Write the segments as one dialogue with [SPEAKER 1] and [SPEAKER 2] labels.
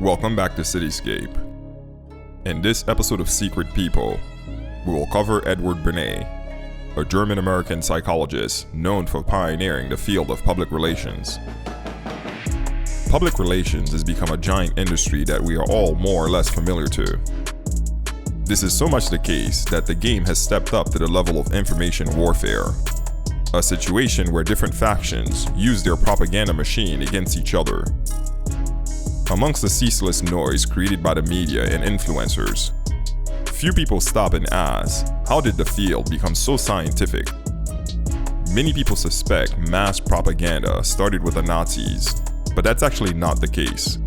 [SPEAKER 1] Welcome back to Cityscape. In this episode of Secret People, we will cover Edward Bernays, a German-American psychologist known for pioneering the field of public relations. Public relations has become a giant industry that we are all more or less familiar to. This is so much the case that the game has stepped up to the level of information warfare, a situation where different factions use their propaganda machine against each other. Amongst the ceaseless noise created by the media and influencers, few people stop and ask, how did the field become so scientific? Many people suspect mass propaganda started with the Nazis, but that's actually not the case.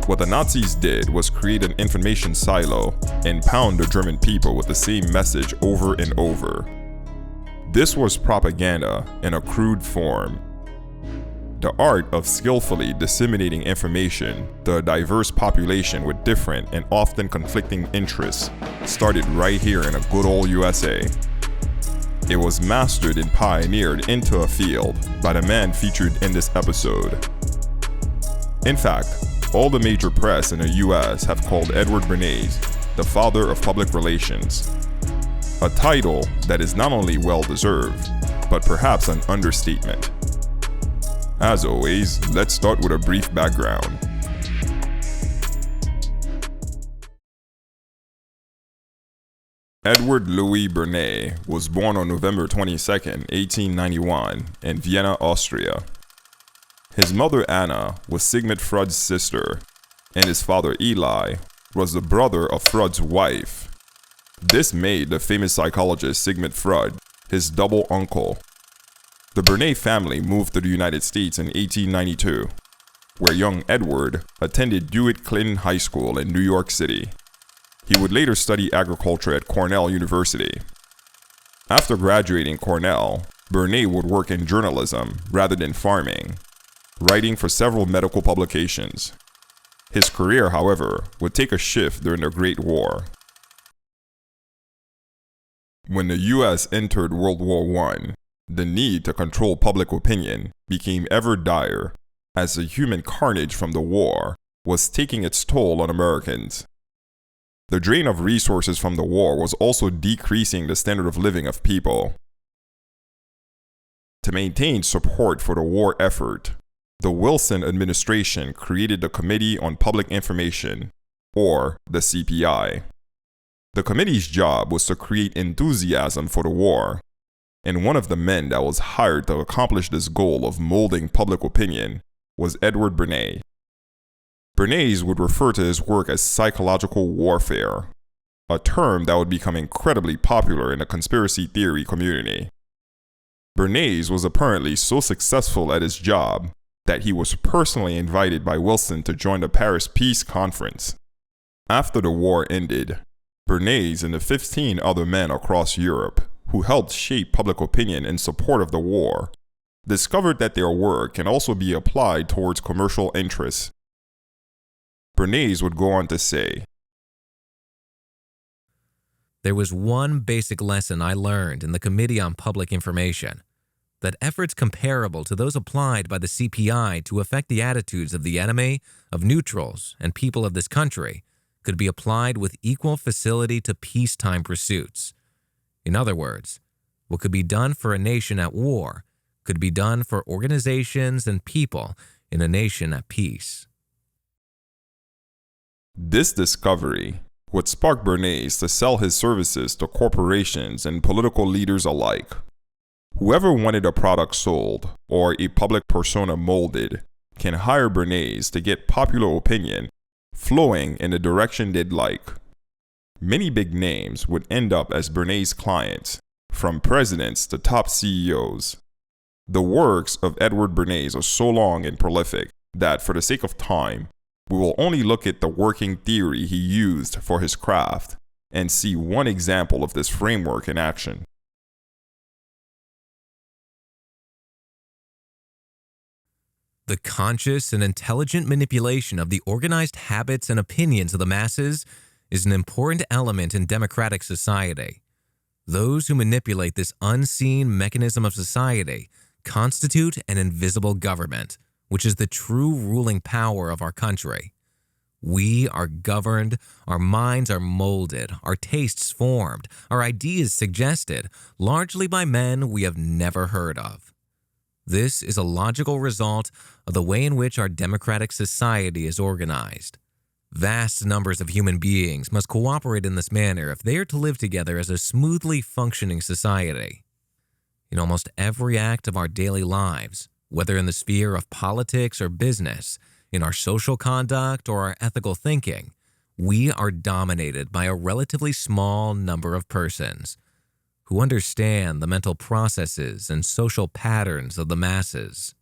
[SPEAKER 1] What the Nazis did was create an information silo and pound the German people with the same message over and over. This was propaganda in a crude form. The art of skillfully disseminating information to a diverse population with different and often conflicting interests started right here in a good old USA. It was mastered and pioneered into a field by the man featured in this episode. In fact, all the major press in the US have called Edward Bernays the father of public relations, a title that is not only well-deserved, but perhaps an understatement. As always, let's start with a brief background. Edward Louis Bernays was born on November 22, 1891, in Vienna, Austria. His mother Anna was Sigmund Freud's sister, and his father Eli was the brother of Freud's wife. This made the famous psychologist Sigmund Freud his double uncle. The Bernays family moved to the United States in 1892, where young Edward attended Dewitt Clinton High School in New York City. He would later study agriculture at Cornell University. After graduating Cornell, Bernays would work in journalism rather than farming, writing for several medical publications. His career, however, would take a shift during the Great War. When the US entered World War I, the need to control public opinion became ever dire as the human carnage from the war was taking its toll on Americans. The drain of resources from the war was also decreasing the standard of living of people. To maintain support for the war effort, the Wilson administration created the Committee on Public Information, or the CPI. The committee's job was to create enthusiasm for the war, and one of the men that was hired to accomplish this goal of molding public opinion was Edward Bernays. Bernays would refer to his work as psychological warfare, a term that would become incredibly popular in the conspiracy theory community. Bernays was apparently so successful at his job that he was personally invited by Wilson to join the Paris Peace Conference. After the war ended, Bernays and the 15 other men across Europe who helped shape public opinion in support of the war, discovered that their work can also be applied towards commercial interests. Bernays would go on to say,
[SPEAKER 2] "There was one basic lesson I learned in the Committee on Public Information, that efforts comparable to those applied by the CPI to affect the attitudes of the enemy, of neutrals, and people of this country could be applied with equal facility to peacetime pursuits. In other words, what could be done for a nation at war could be done for organizations and people in a nation at peace."
[SPEAKER 1] This discovery would spark Bernays to sell his services to corporations and political leaders alike. Whoever wanted a product sold or a public persona molded can hire Bernays to get popular opinion flowing in the direction they'd like. Many big names would end up as Bernays' clients, from presidents to top CEOs. The works of Edward Bernays are so long and prolific that, for the sake of time, we will only look at the working theory he used for his craft and see one example of this framework in action.
[SPEAKER 2] The conscious and intelligent manipulation of the organized habits and opinions of the masses is an important element in democratic society. Those who manipulate this unseen mechanism of society constitute an invisible government, which is the true ruling power of our country. We are governed, our minds are molded, our tastes formed, our ideas suggested, largely by men we have never heard of. This is a logical result of the way in which our democratic society is organized. Vast numbers of human beings must cooperate in this manner if they are to live together as a smoothly functioning society. In almost every act of our daily lives, whether in the sphere of politics or business, in our social conduct or our ethical thinking, we are dominated by a relatively small number of persons who understand the mental processes and social patterns of the masses.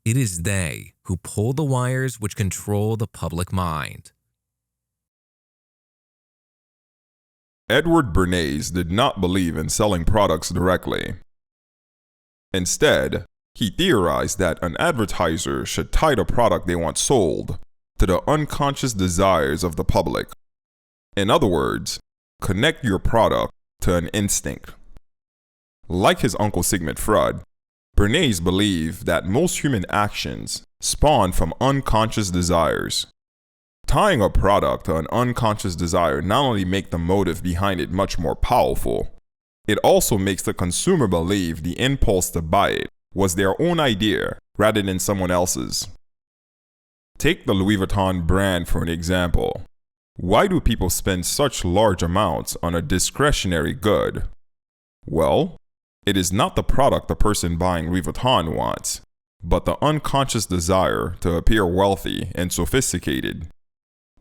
[SPEAKER 2] It is they who pull the wires which control the public mind.
[SPEAKER 1] Edward Bernays did not believe in selling products directly. Instead, he theorized that an advertiser should tie the product they want sold to the unconscious desires of the public. In other words, connect your product to an instinct. Like his uncle Sigmund Freud, Bernays believed that most human actions spawn from unconscious desires. Tying a product to an unconscious desire not only makes the motive behind it much more powerful, it also makes the consumer believe the impulse to buy it was their own idea rather than someone else's. Take the Louis Vuitton brand for an example. Why do people spend such large amounts on a discretionary good? Well, it is not the product the person buying Louis Vuitton wants, but the unconscious desire to appear wealthy and sophisticated.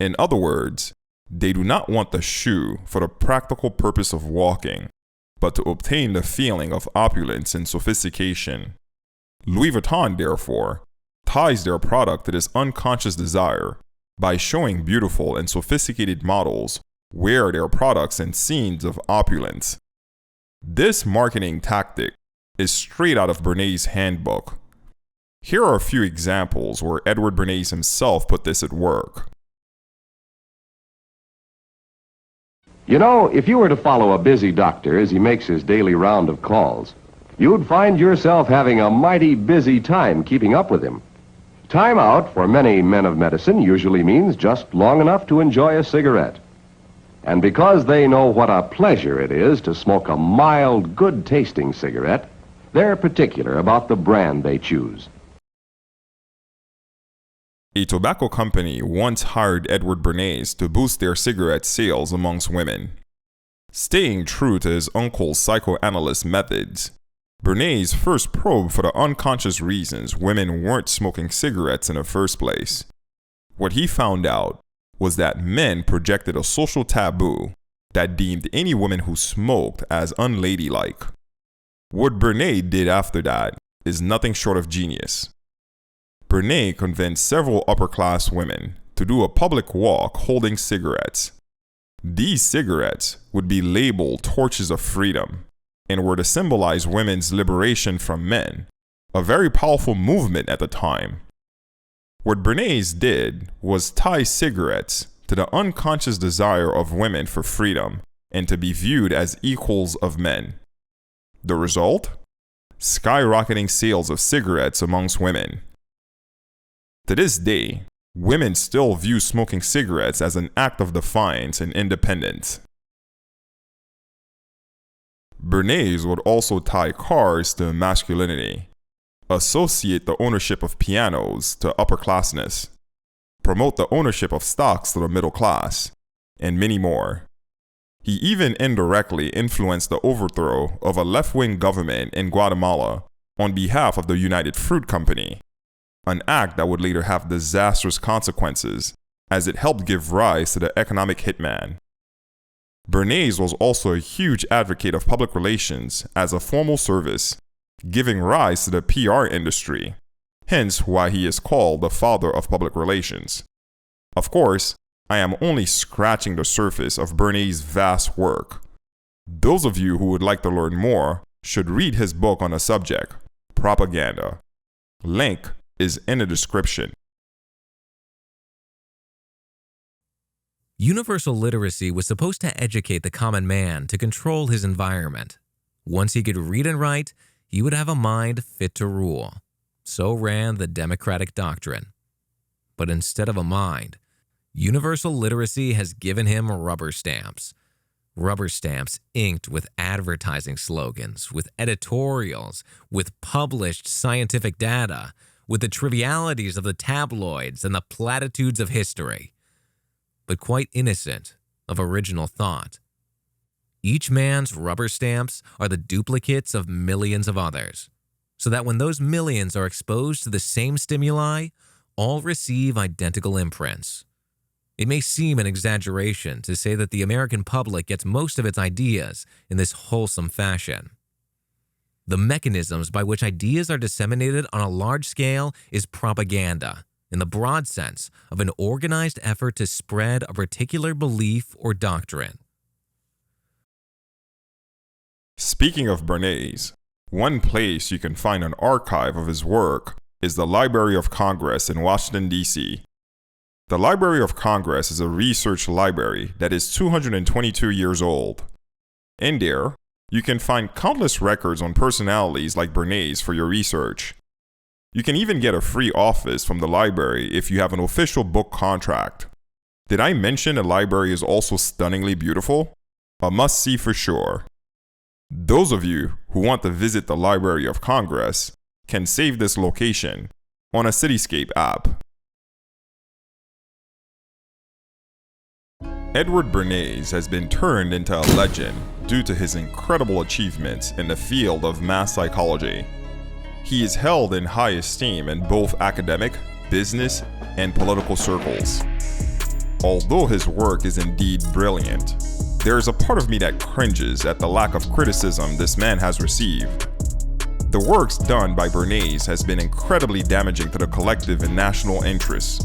[SPEAKER 1] In other words, they do not want the shoe for the practical purpose of walking, but to obtain the feeling of opulence and sophistication. Louis Vuitton, therefore, ties their product to this unconscious desire by showing beautiful and sophisticated models wear their products in scenes of opulence. This marketing tactic is straight out of Bernays' handbook. Here are a few examples where Edward Bernays himself put this at work.
[SPEAKER 3] You know, if you were to follow a busy doctor as he makes his daily round of calls, you'd find yourself having a mighty busy time keeping up with him. Time out for many men of medicine usually means just long enough to enjoy a cigarette. And because they know what a pleasure it is to smoke a mild, good-tasting cigarette, they're particular about the brand they choose.
[SPEAKER 1] A tobacco company once hired Edward Bernays to boost their cigarette sales amongst women. Staying true to his uncle's psychoanalyst methods, Bernays first probed for the unconscious reasons women weren't smoking cigarettes in the first place. What he found out was that men projected a social taboo that deemed any woman who smoked as unladylike. What Bernays did after that is nothing short of genius. Bernays convinced several upper-class women to do a public walk holding cigarettes. These cigarettes would be labeled torches of freedom and were to symbolize women's liberation from men, a very powerful movement at the time. What Bernays did was tie cigarettes to the unconscious desire of women for freedom and to be viewed as equals of men. The result? Skyrocketing sales of cigarettes amongst women. To this day, women still view smoking cigarettes as an act of defiance and independence. Bernays would also tie cars to masculinity, associate the ownership of pianos to upperclassness, promote the ownership of stocks to the middle class, and many more. He even indirectly influenced the overthrow of a left-wing government in Guatemala on behalf of the United Fruit Company, an act that would later have disastrous consequences as it helped give rise to the economic hitman. Bernays was also a huge advocate of public relations as a formal service, giving rise to the PR industry, hence why he is called the father of public relations. Of course, I am only scratching the surface of Bernays' vast work. Those of you who would like to learn more should read his book on the subject, Propaganda. Link is in the description.
[SPEAKER 2] Universal literacy was supposed to educate the common man to control his environment. Once he could read and write, he would have a mind fit to rule. So ran the democratic doctrine. But instead of a mind, Universal literacy has given him rubber stamps. Rubber stamps inked with advertising slogans, with editorials, with published scientific data, with the trivialities of the tabloids and the platitudes of history, but quite innocent of original thought. Each man's rubber stamps are the duplicates of millions of others, so that when those millions are exposed to the same stimuli, all receive identical imprints. It may seem an exaggeration to say that the American public gets most of its ideas in this wholesome fashion. The mechanisms by which ideas are disseminated on a large scale is propaganda, in the broad sense of an organized effort to spread a particular belief or doctrine.
[SPEAKER 1] Speaking of Bernays, one place you can find an archive of his work is the Library of Congress in Washington, D.C. The Library of Congress is a research library that is 222 years old. In there, you can find countless records on personalities like Bernays for your research. You can even get a free office from the library if you have an official book contract. Did I mention the library is also stunningly beautiful? A must-see for sure. Those of you who want to visit the Library of Congress can save this location on a Cityscape app. Edward Bernays has been turned into a legend due to his incredible achievements in the field of mass psychology. He is held in high esteem in both academic, business, and political circles. Although his work is indeed brilliant, there is a part of me that cringes at the lack of criticism this man has received. The works done by Bernays has been incredibly damaging to the collective and national interests.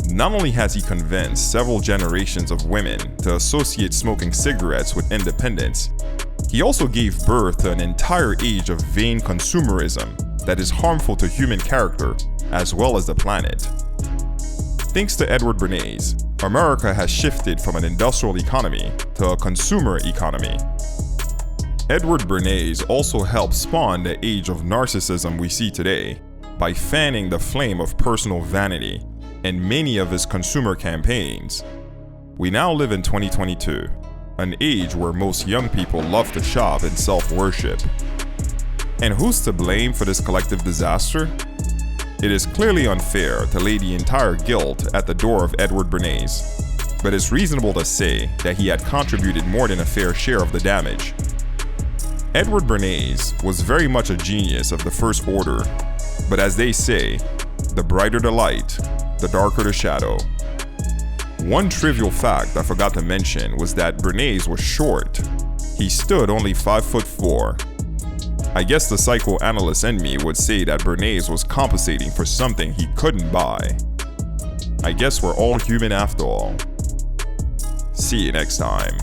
[SPEAKER 1] Not only has he convinced several generations of women to associate smoking cigarettes with independence, he also gave birth to an entire age of vain consumerism that is harmful to human character as well as the planet. Thanks to Edward Bernays, America has shifted from an industrial economy to a consumer economy. Edward Bernays also helped spawn the age of narcissism we see today by fanning the flame of personal vanity in many of his consumer campaigns. We now live in 2022, an age where most young people love to shop and self-worship. And who's to blame for this collective disaster? It is clearly unfair to lay the entire guilt at the door of Edward Bernays, but it's reasonable to say that he had contributed more than a fair share of the damage. Edward Bernays was very much a genius of the first order, but as they say, the brighter the light, the darker the shadow. One trivial fact I forgot to mention was that Bernays was short. He stood only 5'4". I guess the psychoanalyst in me would say that Bernays was compensating for something he couldn't buy. I guess we're all human after all. See you next time.